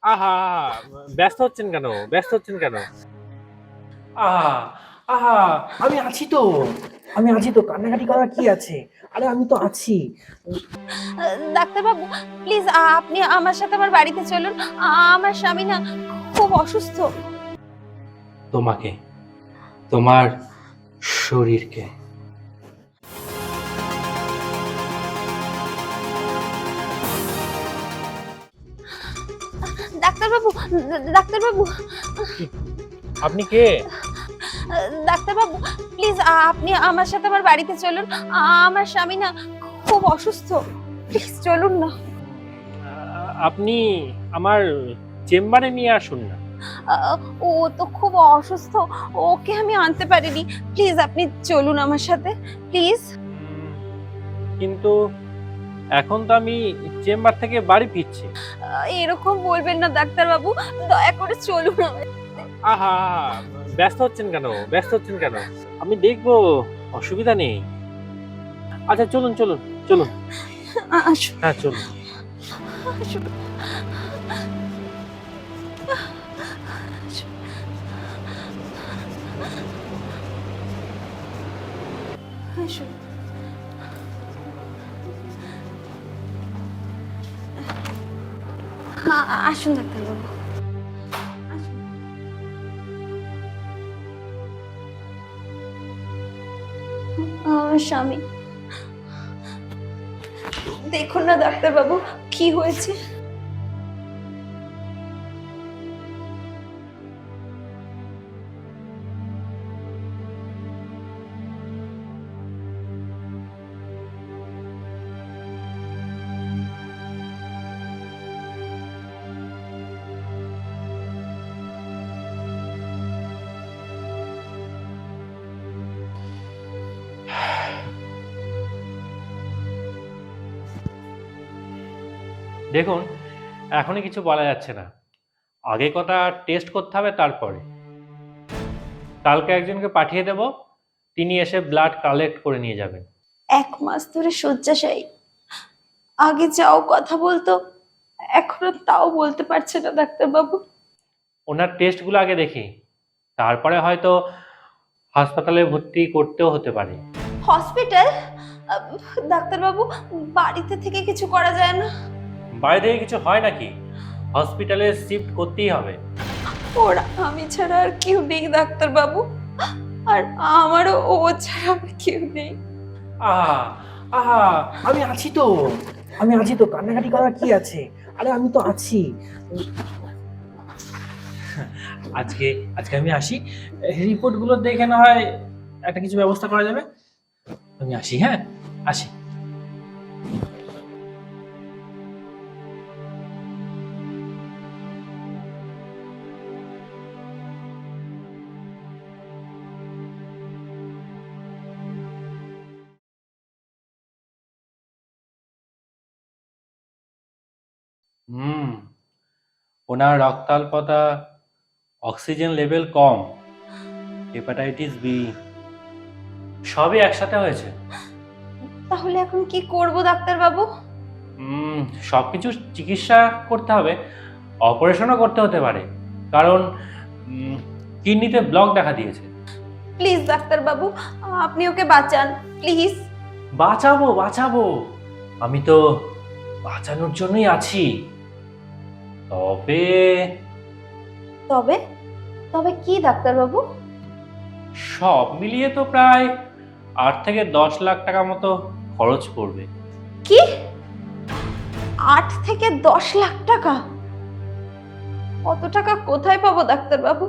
আহা! ব্যস্ত হচ্ছেন কেন? ব্যস্ত হচ্ছেন কেন? আহা আহা আমি আছি তো। কান্নাকাটি করার কি আছে? আরে আমি তো আছি। ডাক্তারবাবু, প্লিজ আপনি আমার সাথে আমার বাড়িতে চলুন। আমার স্বামী না খুব অসুস্থ। তোমাকে, তোমার শরীরকে। ডাক্তারবাবু, ডাক্তারবাবু, আপনি কে? ডাক্তারবাবু, প্লিজ আপনি আমার সাথে আমার বাড়িতে চলুন। আমার স্বামী না খুব অসুস্থ। প্লিজ চলুন না। আপনি আমার চেম্বারে নিয়ে আসুন না। ও তো খুব অসুস্থ, ওকে আমি আনতে পারিনি। প্লিজ আপনি চলুন আমার সাথে, প্লিজ। কিন্তু এখন তো আমি চেম্বার থেকে বাড়ি ফিরছি। এরকম বলবেন না ডাক্তারবাবু, দয়া করে চলুন আমার সাথে। আহা! ব্যস্ত হচ্ছেন কেন? ব্যস্ত হচ্ছেন কেন? আমি দেখবো, অসুবিধা নেই। আচ্ছা চলুন, চলুন, চলুন। আসুন, হ্যাঁ, চলুন। আসুন, আসুন। আসুন ডাক্তারবাবু, আসুন। আমার স্বামী, দেখুন না ডাক্তারবাবু কি হয়েছে। দেখুন, এখনই কিছু বলা যাচ্ছে না। আগে কটা টেস্ট করতে হবে তারপরে। কালকে একজনকে পাঠিয়ে দেব, তিনি এসে ব্লাড কালেক্ট করে নিয়ে যাবেন। 1 মাস ধরে শয্যাশায়ী। আগে যাও কথা বলতো, এখনো তাও বলতে পারছে না ডাক্তারবাবু। ওনার টেস্টগুলো আগে দেখি, তারপরে হয়তো হাসপাতালে ভর্তি করতেও হতে পারে। হসপিটাল? ডাক্তারবাবু, বাড়িতে থেকে কিছু করা যায় না? বাইরে থেকে কিছু হয় নাকি? হসপিটালে শিফট করতেই হবে। ওরা আমি ছাড়া আর কেউ নেই ডাক্তারবাবু, আর আমারও ও ছাড়া আর কেউ নেই। আহা আহা আমি আছি তো। কান্নাকাটি করার কি আছে? আরে আমি তো আছি। আজকে আজকে আমি আসি, রিপোর্টগুলো দেখে না হয় একটা কিছু ব্যবস্থা করা যাবে। আমি আসি, হ্যাঁ আসি। হুম, ওনার রক্তাল্পতা, অক্সিজেন লেভেল কম, হেপাটাইটিস বি, সবই একসাথে হয়েছে। তাহলে এখন কি করব ডাক্তারবাবু? হুম, সবকিছু চিকিৎসা করতে হবে, অপারেশনও করতে হতে পারে, কারণ কিডনিতে ব্লক দেখা দিয়েছে। প্লিজ ডাক্তারবাবু, আপনি ওকে বাঁচান প্লিজ। বাঁচাবো বাঁচাবো, আমি তো বাঁচানোর জন্যই আছি। তবে তবে তবে কি ডাক্তারবাবু? সব মিলিয়ে তো প্রায় 8 থেকে 10 লাখ টাকা মতো খরচ পড়বে। কি? 8 থেকে 10 লাখ টাকা? অত টাকা কোথায় পাবো ডাক্তারবাবু?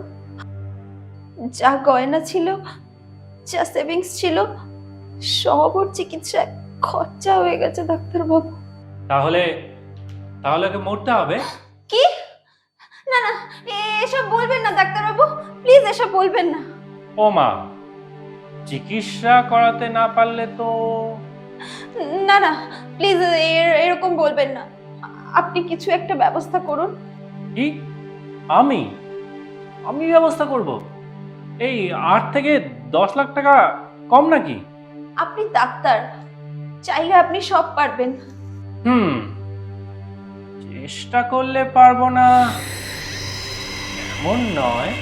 যা গয়না ছিল, যা সেভিংস ছিল, সব ওর চিকিৎসায় খরচা হয়ে গেছে ডাক্তারবাবু। তাহলে তাহলে ওকে মরতে হবে? কি? না না, এসব বলবেন না ডাক্তারবাবু, প্লিজ এসব বলবেন না। ও মা, চিকিৎসা করাতে না পারলে তো? না না, প্লিজ এরকম বলবেন না। আপনি কিছু একটা ব্যবস্থা করুন। কি? আমি আমি ব্যবস্থা করব? এই 8 থেকে 10 লাখ টাকা কম নাকি? আপনি ডাক্তার, চাইলে আপনি সব পারবেন। হুম, চেষ্টা করলে পারবো না এমন নয়।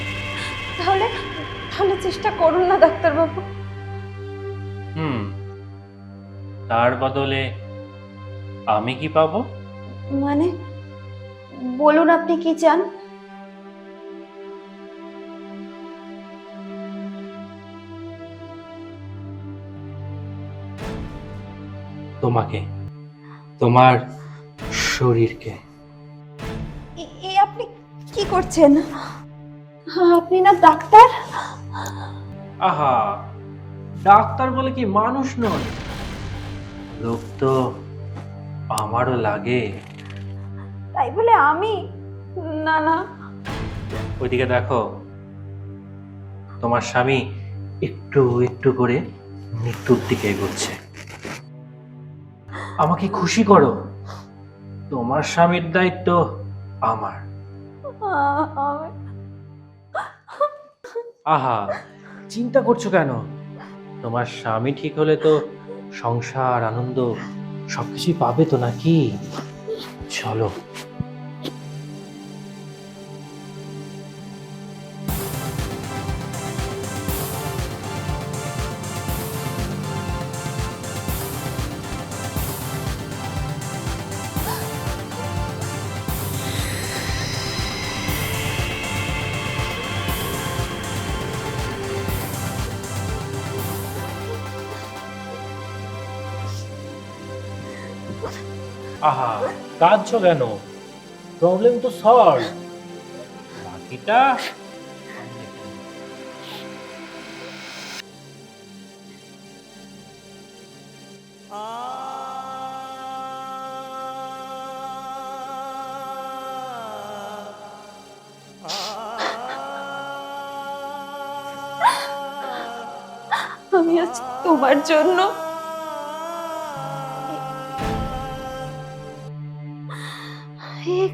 তাহলে তাহলে চেষ্টা করুন না ডাক্তারবাবু। হুম, তার বদলে আমি কি পাবো? মানে বলুন আপনি কি চান? তোমাকে, তোমার শরীরকে। এ আপনি কি করছেন? আপনি না ডাক্তার? আহা, ডাক্তার বলে কি মানুষ নয়? লোক তো আমারও লাগে। তাই বলে আমি? না না। ওইদিকে দেখো, তোমার স্বামী একটু একটু করে মৃত্যুর দিকে এগোচ্ছে। আমাকে খুশি করো, তোমার স্বামীর দায়িত্ব আমার। আমি- আহা, চিন্তা করছো কেন? তোমার স্বামী ঠিক হলে তো সংসার, আনন্দ সবকিছুই পাবে তো নাকি? চলো। আহা, কাঁদছো কেন? প্রবলেম তো সলভ, বাকিটা আমি দেখে নেব। আমি আজ তোমার জন্য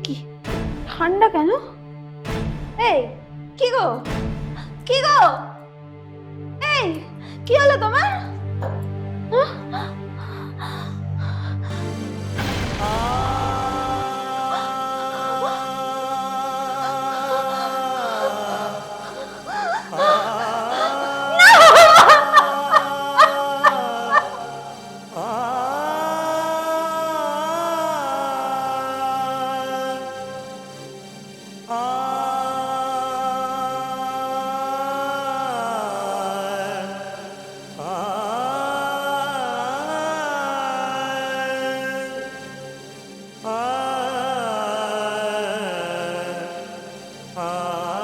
কি ঠান্ডা কেন? এই কি গো, কি গো, এই কি হলো তোমার? ah